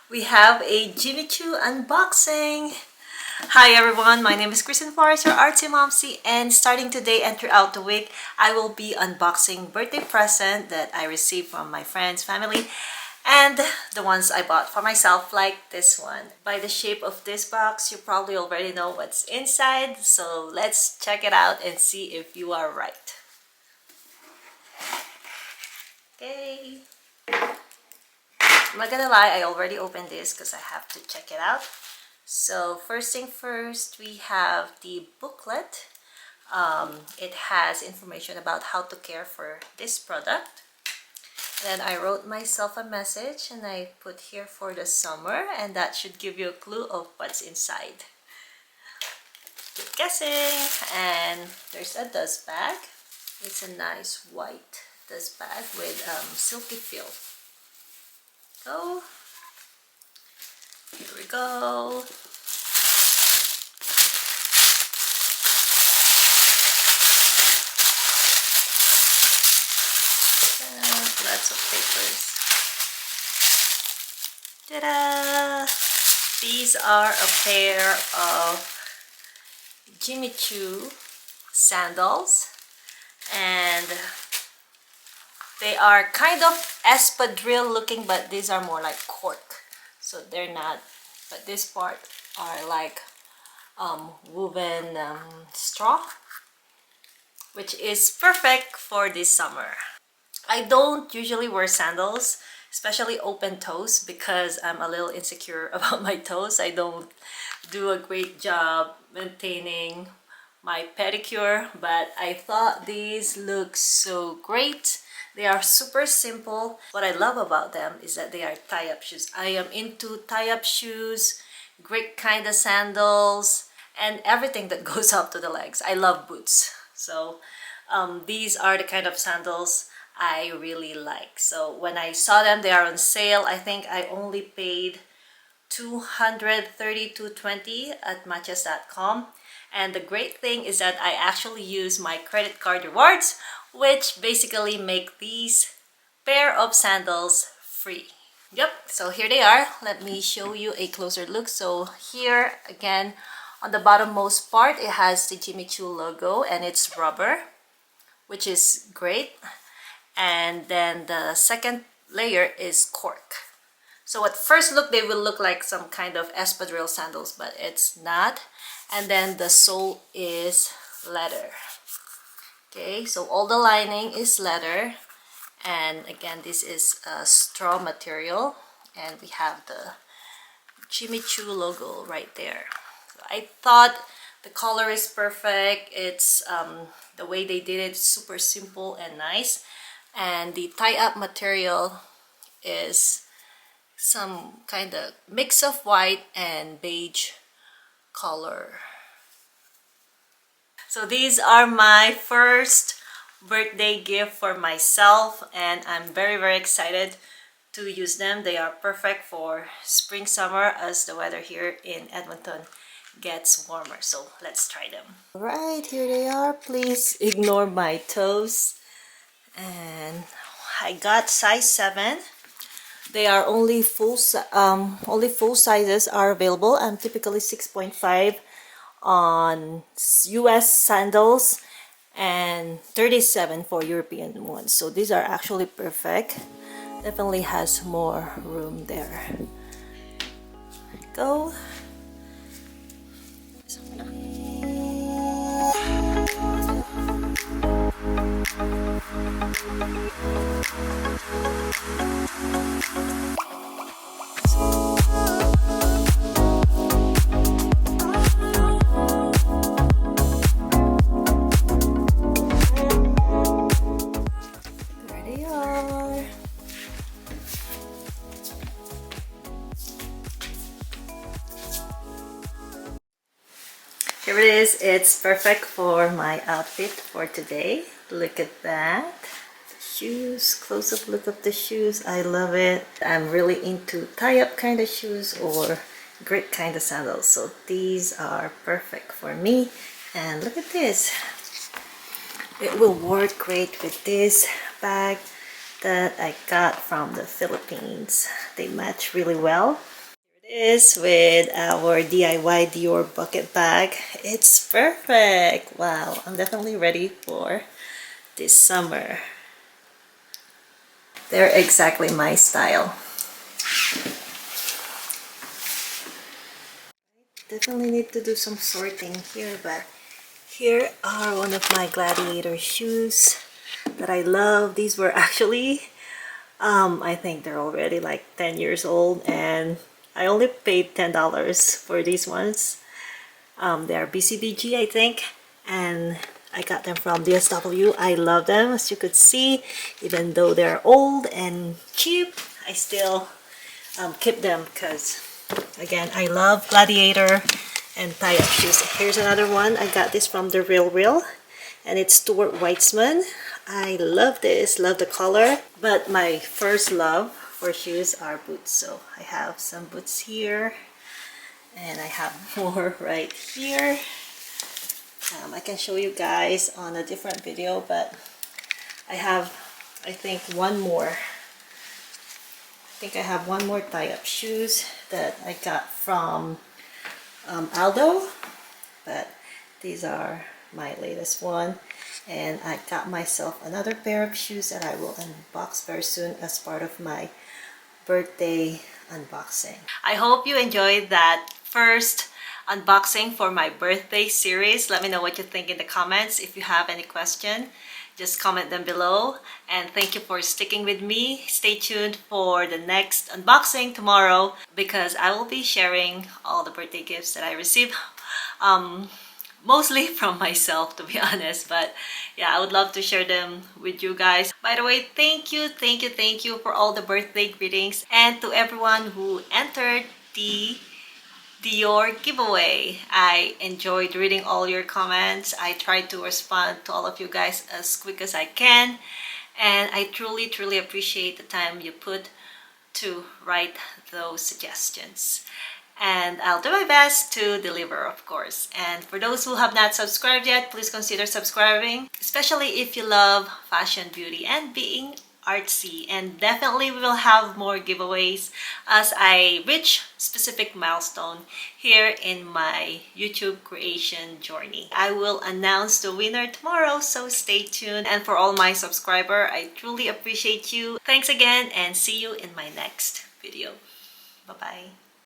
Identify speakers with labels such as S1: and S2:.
S1: We have a Jimmy Choo unboxing. Hi everyone, my name is Kristen Flores, your artsy momsy, and starting today and throughout the week, I will be unboxing birthday present that I received from my friends, family, and the ones I bought for myself, like this one. By the shape of this box, you probably already know what's inside, so let's check it out and see if you are right. Okay. I'm not gonna lie, I already opened this because I have to check it out. So first thing first, we have the booklet. It has information about how to care for this product. Then I wrote myself a message and I put here for the summer, and that should give you a clue of what's inside. Keep guessing. And there's a dust bag. It's a nice white dust bag with silky feel. So here we go. And lots of papers. Ta-da! These are a pair of Jimmy Choo sandals, and they are kind of espadrille looking, but these are more like cork, so they're not. But this part are like woven straw, which is perfect for this summer. I don't usually wear sandals, especially open toes, because I'm a little insecure about my toes. I don't do a great job maintaining my pedicure, but I thought these look so great. They are super simple. What I love about them is that they are tie-up shoes. I am into tie-up shoes, great kind of sandals, and everything that goes up to the legs. I love boots. So these are the kind of sandals I really like. So when I saw them, they are on sale. I think I only paid $230-$220 at matches.com. And the great thing is that I actually use my credit card rewards, which basically make these pair of sandals free. Yep, so here they are. Let me show you a closer look. So here again, on the bottommost part, it has the Jimmy Choo logo and it's rubber, which is great. And then the second layer is cork. So at first look, they will look like some kind of espadrille sandals, but it's not. And then the sole is leather. Okay, so all the lining is leather. And again, this is a straw material. And we have the Jimmy Choo logo right there. So I thought the color is perfect. It's the way they did it, super simple and nice. And the tie-up material is some kind of mix of white and beige color. So these are my first birthday gift for myself, and I'm very excited to use them. They are perfect for spring summer as the weather here in Edmonton gets warmer. So let's try them. All right, here they are. Please ignore my toes. And I got size 7. They are only full sizes are available. I'm typically 6.5 on US sandals and 37 for European ones. So these are actually perfect. Definitely has more room there. Go. Here it is. It's perfect for my outfit for today. Look at that. The shoes, close-up look of the shoes. I love it. I'm really into tie-up kind of shoes or great kind of sandals. So these are perfect for me. And look at this. It will work great with this bag that I got from the Philippines. They match really well. Is with our DIY Dior bucket bag. It's perfect. Wow, I'm definitely ready for this summer. They're exactly my style. Definitely need to do some sorting here, but here are one of my gladiator shoes that I love. These were actually I think they're already like 10 years old, and I only paid $10 for these ones. They are BCBG, I think, and I got them from DSW. I love them, as you could see. Even though they're old and cheap, I still keep them because, again, I love Gladiator and tie-up shoes. Here's another one. I got this from the Real Real, and it's Stuart Weitzman. I love this, love the color, but my first love for shoes are boots. So I have some boots here, and I have more right here. I can show you guys on a different video, but I have, I think, one more. I think I have one more tie-up shoes that I got from Aldo, but these are my latest one. And I got myself another pair of shoes that I will unbox very soon as part of my birthday unboxing. I hope you enjoyed that first unboxing for my birthday series. Let me know what you think in the comments. If you have any question, just comment them below. And thank you for sticking with me. Stay tuned for the next unboxing tomorrow, because I will be sharing all the birthday gifts that I received. Mostly from myself, to be honest, but yeah, I would love to share them with you guys. By the way, thank you for all the birthday greetings, and to everyone who entered the Dior giveaway. I enjoyed reading all your comments. I tried to respond to all of you guys as quick as I can, and I truly appreciate the time you put to write those suggestions. And I'll do my best to deliver, of course. And for those who have not subscribed yet, please consider subscribing, especially if you love fashion, beauty, and being artsy. And definitely we will have more giveaways as I reach specific milestone here in my YouTube creation journey. I will announce the winner tomorrow, so stay tuned. And for all my subscribers, I truly appreciate you. Thanks again, and see you in my next video. Bye-bye.